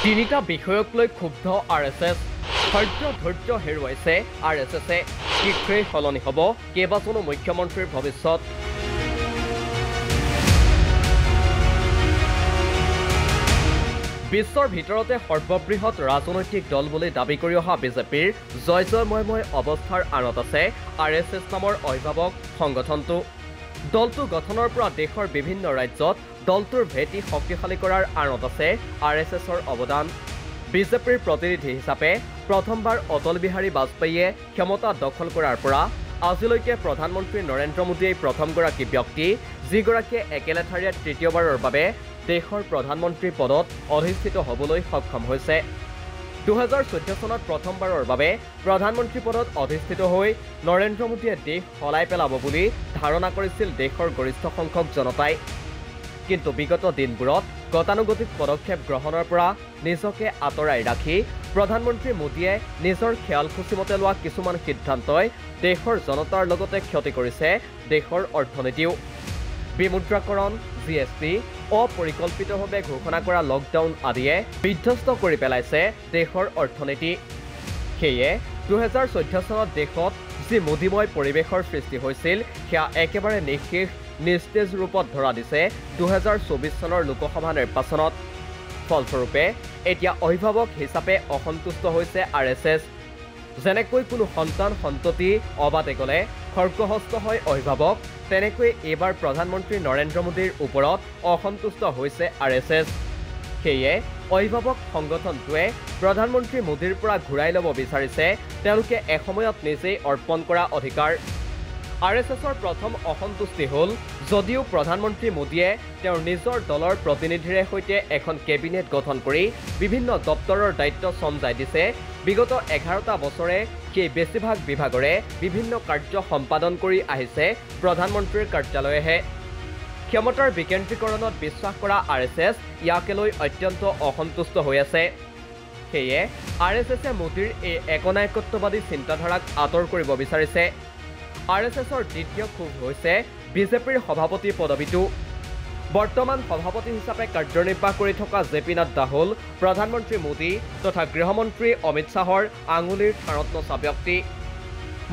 তিনিটা বিষয়ক লৈ ক্ষুব্ধ RSS ধৈৰ্য হেৰুৱাইছে RSSে শীঘ্ৰেই সলনি হ'ব কেইবাজনো মুখ্যমন্ত্ৰীৰ ভৱিষ্যত বিশ্বৰ ভিতৰতে সৰ্ববৃহৎ ৰাজনৈতিক দল বুলি দাবী কৰি অহা বিজেপিৰ জয়ময় অৱস্থাৰ আঁৰত আছে RSS নামৰ অভিভাৱক সংগঠনটো দলটো গঠনৰ পৰা দেশৰ বিভিন্ন ৰাজ্যত দলটোৰ ভেটি শক্তিশালী কৰাৰ আঁৰত আছে RSSৰ অৱদান বিজেপিৰ প্ৰতিনিধি হিচাপে প্ৰথমবাৰ অটল বিহাৰী বাজপেয়ীয়ে ক্ষমতা দখল কৰাৰ পৰা আজিলৈকে প্ৰধানমন্ত্ৰী নৰেন্দ্ৰ মোদীয়ে প্ৰথমগৰাকী ব্যক্তি যিগৰাকীয়ে একেলেঠাৰিয়ে তৃতীয়বাৰৰ বাবে দেশৰ প্ৰধানমন্ত্ৰী পদত অধিষ্ঠিত হ'বলৈ সক্ষম হৈছে 2014 চনত প্ৰথমবাৰৰ বাবে প্ৰধানমন্ত্ৰী পদত অধিষ্ঠিত হৈ নৰেন্দ্ৰ মোদীয়ে দেশ সলাই পেলাব বুলি ধাৰণা কৰিছিল দেশৰ গৰিষ্ঠ সংখ্যক জনতাই কিন্তু বিগত দিনবোৰত গতানুগতিক পদক্ষেপ গ্ৰহণৰ পৰা নিজকে আঁতৰাই ৰাখি প্ৰধানমন্ত্ৰী মোদীয়ে নিজৰ খেয়ালখুচিমতে লোৱা কিছুমান সিদ্ধান্তই দেশৰ জনতাৰ লগতে ক্ষতি কৰিছে দেশৰ অৰ্থনীতিও বিমুদ্ৰাকৰণ GST অপৰিকল্পিতভাৱে ঘোষণা কৰা লকডাউন আদিয়ে বিধ্বস্ত কৰি পেলাইছে দেশৰ অৰ্থনীতি সেয়ে 2014 চনত দেশত যি মোদীময় পৰিৱেশৰ সৃষ্টি হৈছিল সেয়া একেবাৰে নিস্তেজ ৰূপত ধৰা দিছে 2024 চনৰ লোকসভা নিৰ্বাচনত ফলস্বৰূপে এতিয়া অভিভাৱক হিচাপে অসন্তুষ্ট হৈছে RSS যেনেকৈ কোনো সন্ততি অবাতে গ'লে খৰ্গহস্ত হয় অভিভাৱক তেনেকৈ এইবাৰ প্ৰধানমন্ত্ৰী নৰেন্দ্ৰ মোদীৰ ওপৰত অসন্তুষ্ট হৈছে RSS সেয়ে অভিভাৱক সংগঠনটোৱে প্ৰধানমন্ত্ৰী মোদীৰ পৰা ঘূৰাই ল'ব বিচাৰিছে তেওঁলোকে এসময়ত নিজেই অৰ্পণ কৰা অধিকাৰ RSSৰ প্ৰথম অসন্তুষ্টি হ'ল যদিও প্ৰধানমন্ত্ৰী মোদীয়ে তেওঁৰ নিজৰ দলৰ প্ৰতিনিধিৰে সৈতে এখন কেবিনেট গঠন কৰি বিভিন্ন দপ্তৰৰ দায়িত্ব চমজাই দিছে বিগত 11টা বছৰে সেই বেছিভাগ বিভাগৰে বিভিন্ন কাৰ্য সম্পাদন কৰি আহিছে প্ৰধানমন্ত্ৰীৰ কাৰ্যালয়েহে ক্ষমতাৰ বিকেন্দ্ৰীকৰণত বিশ্বাস কৰা RSS ইয়াকে লৈ অত্যন্ত অসন্তুষ্ট হৈ আছে সেয়ে RSSে মোদীৰ এই একনায়কত্ববাদী চিন্তাধাৰাক আঁতৰ কৰিব বিচাৰিছে RSSৰ দ্বিতীয় ক্ষোভ হৈছে বিজেপিৰ সভাপতি পদবীটো বৰ্তমান সভাপতি হিচাপে কাৰ্যনিৰ্বাহ কৰি থকা JP নাড্ডা হ'ল প্ৰধানমন্ত্ৰী মোদী তথা গৃহমন্ত্ৰী অমিত শ্বাহৰ আঙুলিৰ ঠাৰত নচা ব্যক্তি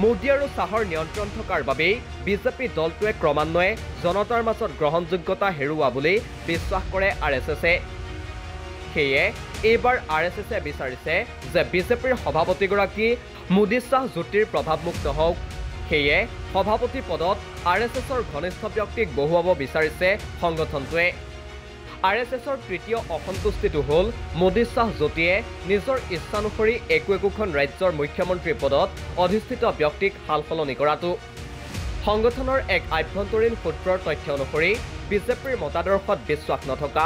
মোদী আৰু শ্বাহৰ নিয়ন্ত্ৰণ থকাৰ বাবেই বিজেপি দলটোৱে ক্ৰমান্বয়ে জনতাৰ মাজত গ্ৰহণযোগ্যতা হেৰুওৱা বুলি বিশ্বাস কৰে RSSে সেয়ে এইবাৰ RSSে বিচাৰিছে যে বিজেপিৰ সভাপতিগৰাকী মোদী শ্বাহ যুতিৰ প্ৰভাৱমুক্ত হওক সেয়ে সভাপতি পদত RSSৰ ঘনিষ্ঠ ব্যক্তিক বহুৱাব বিচাৰিছে সংগঠনটোৱে RSSৰ তৃতীয় অসন্তুষ্টিটো হ'ল মোদী শ্বাহ জ্যোতিয়ে নিজৰ ইচ্ছানুসৰি একোখন ৰাজ্যৰ মুখ্যমন্ত্ৰী পদত অধিষ্ঠিত ব্যক্তিক সালসলনি কৰাটো সংগঠনৰ এক আভ্যন্তৰীণ সূত্ৰৰ তথ্য অনুসৰি বিজেপিৰ মতাদৰ্শত বিশ্বাস নথকা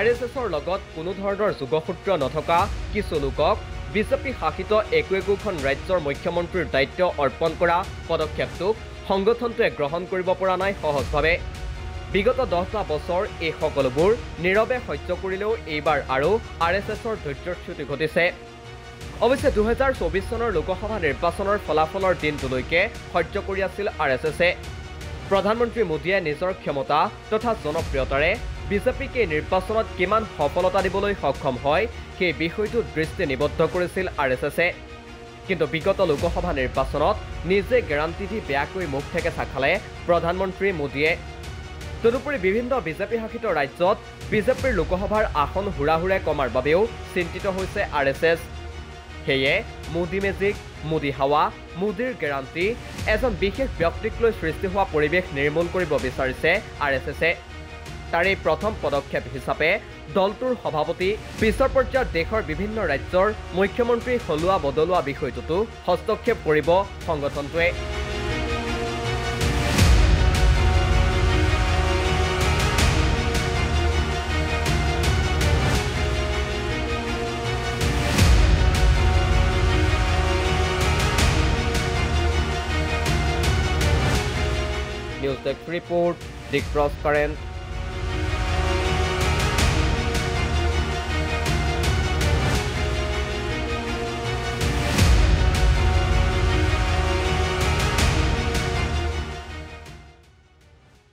RSSৰ লগত কোনো ধৰণৰ যোগসূত্ৰ নথকা কিছু লোকক বিজেপি শাসিত একোখন ৰাজ্যৰ মুখ্যমন্ত্ৰীৰ দায়িত্ব অৰ্পণ কৰা পদক্ষেপটোক সংগঠনটোৱে গ্ৰহণ কৰিব পৰা নাই সহজভাৱে বিগত 10টা বছৰ এই সকলোবোৰ নীৰৱে সহ্য কৰিলেও এইবাৰ আৰু RSSৰ ধৈৰ্যচ্যুতি ঘটিছে অৱশ্যে 2024 চনৰ লোকসভা নিৰ্বাচনৰ ফলাফলৰ দিনটোলৈকে সহ্য কৰি আছিল RSSে প্ৰধানমন্ত্ৰী মোদীয়ে নিজৰ ক্ষমতা তথা জনপ্ৰিয়তাৰে বিজেপিক এই নিৰ্বাচনত কিমান সফলতা দিবলৈ সক্ষম হয় সেই বিষয়টো দৃষ্টি নিবদ্ধ কৰিছিল RSSে কিন্তু বিগত লোকসভা নিৰ্বাচনত নিজে গেৰাণ্টি দি বেয়াকৈ মুখ থেকেচা খালে প্ৰধানমন্ত্ৰী মোদীয়ে তদুপৰি বিভিন্ন বিজেপি শাসিত ৰাজ্যত বিজেপিৰ লোকসভাৰ আসন হুৰাহুৰে কমাৰ বাবেও চিন্তিত হৈছে RSS সেয়ে মোদী মেজিক মোদী হাৱা মোদীৰ গেৰাণ্টি এজন বিশেষ ব্যক্তিক লৈ সৃষ্টি হোৱা পৰিৱেশ নিৰ্মূল কৰিব বিচাৰিছে RSSে তাৰে প্ৰথম পদক্ষেপ হিচাপে দলটোৰ সভাপতি পিছৰ পৰ্যায়ত দেশৰ বিভিন্ন ৰাজ্যৰ মুখ্যমন্ত্ৰী হলোৱা বদলোৱা বিষয়টোতো হস্তক্ষেপ কৰিব সংগঠনটোৱে নিউজ ডেস্ক ৰিপোৰ্ট দি ক্ৰছ কাৰেণ্ট